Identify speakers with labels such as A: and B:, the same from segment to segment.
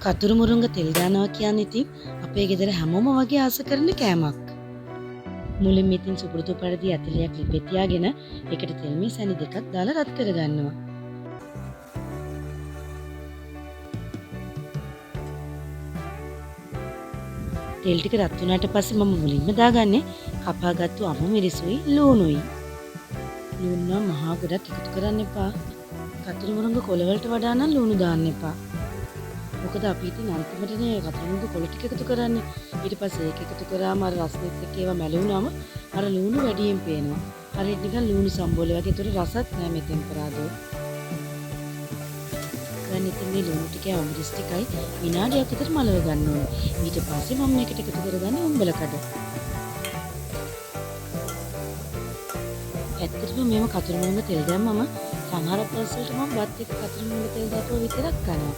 A: කතුරු මුරුංග තෙල් දානවා කියන්නේ ඉතින් අපේ ගෙදර හැමෝම වගේ ආස කරන කෑමක්. මුලින්ම ඉතින් සුපුරුදු පරිදි ඇතලියක් ලිපේ තියාගෙන ඒකට තෙල් මේ සැනි දෙකක් දාලා රත් කරගන්නවා. තෙල් ටික රත් වුණාට පස්සේ මම මුලින්ම දාගන්නේ කපාගත්තු අමු මිරිසුයි ලූණුයි. ලූණු නම් මහා ගොඩක් එකතු කරන්න එපා. කතුරු මුරුංග කොළ වලට වඩා නම් ලූණු දාන්න එපා. මොකද අපි ඉතින් අන්තිමටනේ කතුරු මුරුංග කොළ ටික එකතු කරන්නේ. ඊට පස්සේ ඒක එකතු කරාම අර රසෙත් එක්ක ඒවා මැලුණාම අර ලූණු වැඩියෙන් පේනවා. හරියට නිකන් ලූණු සම්බෝලේ වගේ. ඒතර රසත් නෑ මේ ටෙම්පරාදෝ. දැන් ඉතින් මේ ලූණු ටිකයි අමුරිස් ටිකයි විනාඩියක් විතර මලව ගන්න ඕනේ. ඊට පස්සේ මම මේකට එකතු කරගන්නේ උඹල කඩ. ඇත්තටම මේව කතුරු මුරුංග තෙල් දැම්මම සමහර දවස්වලට මම බත් එක්ක කතුරු මුරුංග තෙල් දාපුවා විතරක් කනවා.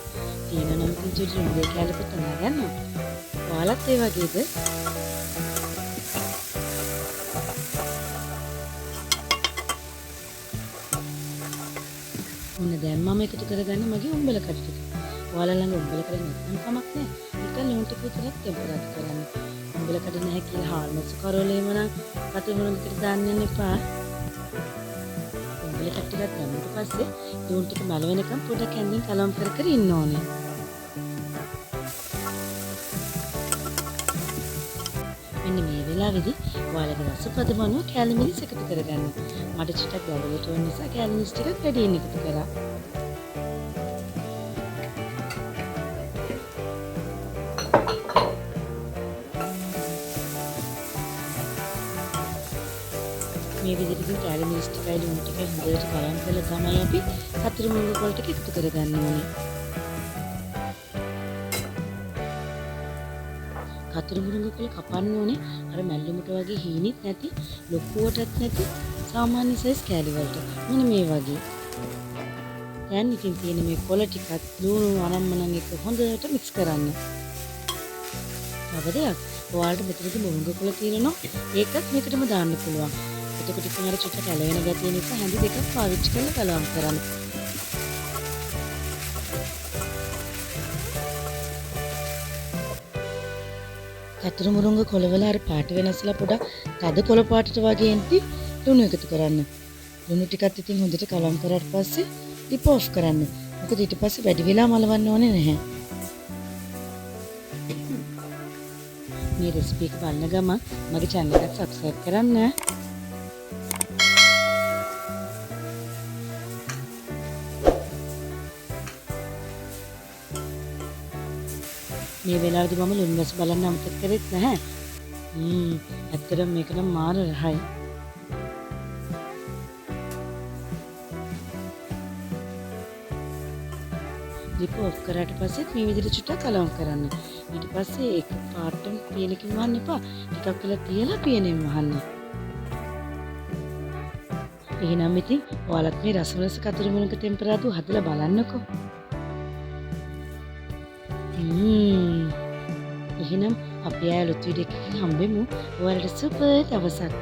A: තියෙනවා නම් ඉතින් චුටි මුරුංග කැලපොත් නගන්නවා. ඔයාලත් ඒ වගේද? ඔන්න දැන් මම එකතු කරගන්නේ මගේ උඹල කඩ ටික. ඔයාලා ළඟ උඹල කඩ නැත්නම් කමක් නැහැ. නිකන් ලුණු ටික විතරක් ටෙම්පරාදු කරන්න. උඹල කඩ නැහැ කියලා හාල්මස් කරෝලේම නම් කතුරු මුරුංගකට දාන්න යන්න එපා. උඹල කඩ ටිකක් දැම්මට පස්සේ ලුණු ටික මල වෙනකම් පොඩක් හැන්දින් කලවම් කර කර ඉන්න ඕනේ. මෙන්න මේ වෙලාවේදී ඔයාලගේ රස පදමනුව කැලි මිරිස් එකතු කරගන්න. මට චුට්ටක් බැලුවට ඕන නිසා කැලි මිරිස් ටිකක් වැඩියෙන් එකතු කරා. මේ විදිහට ඉතින් කැලි මිරිස් ටිකයි ලුණු ටිකයි හොඳට කලවම් කරලා තමයි අපි කතුරු මුරුංග කොළ ටික එකතු කරගන්න ඕනේ. කතුරු මුරුංග කොළ කපන්න ඕනේ අර මැල්ලුමට වගේ හීනිත් නැති ලොකුවටත් නැති සාමාන්‍ය සයිස් කෑලි වලට. මෙන්න මේ වගේ. දැන් ඉතින් තියෙන මේ කොළ ටිකත් ලුණු අනම්මනම් එක හොඳට මික්ස් කරන්න. තව දෙයක් ඔයාලට මෙතනදී මුරුංග කොළ තියෙනවා ඒකත් මේකටම දාන්න පුළුවන්. එතකොට ඉතින් අර චුට්ටක් ඇලවෙන ගැතිය නිසා හැඳි දෙකක් පාවිච්චි කරලා කලවම් කරන්න. කතුරු මුරුංග කොළවල අර පාට වෙනස්ලා පොඩක් තද කොළ පාටට වගේ එන්ටි ලුණු එකතු කරන්න. ලුණු ටිකත් ඉතින් හොඳට කලවම් කරාට පස්සේ ලිප් ඔෆ් කරන්න. මොකද ඊට පස්සේ වැඩි වෙලා මලවන්න ඕනේ නැහැ. මේ රෙසිපි එක බලන ගමන් මගේ channel එකට subscribe කරන්න. මේ වෙලාවේදී මම ලුණු රස බලන්න අමතක කරෙත් නැහැ. ඇත්තටම මේක නම් මාර රහයි. ලිප් ඔෆ් කරාට පස්සේ මේ විදිහට චුට්ටක් කලවම් කරන්න. ඊට පස්සේ ඒක පාටම පියනකින් වහන්න එපා. ටිකක් වෙලා තියලා පියනෙන් වහන්න. එහෙනම් ඉතින් ඔයාලත් මේ රසවලස කතුරු මුරුංග ටෙම්පරාදු හදලා බලන්නකෝ. එහෙනම් අපි ආයෙත් වීඩියෝ එකකින් හම්බෙමු. ඔයාලට සුපර් දවසක්.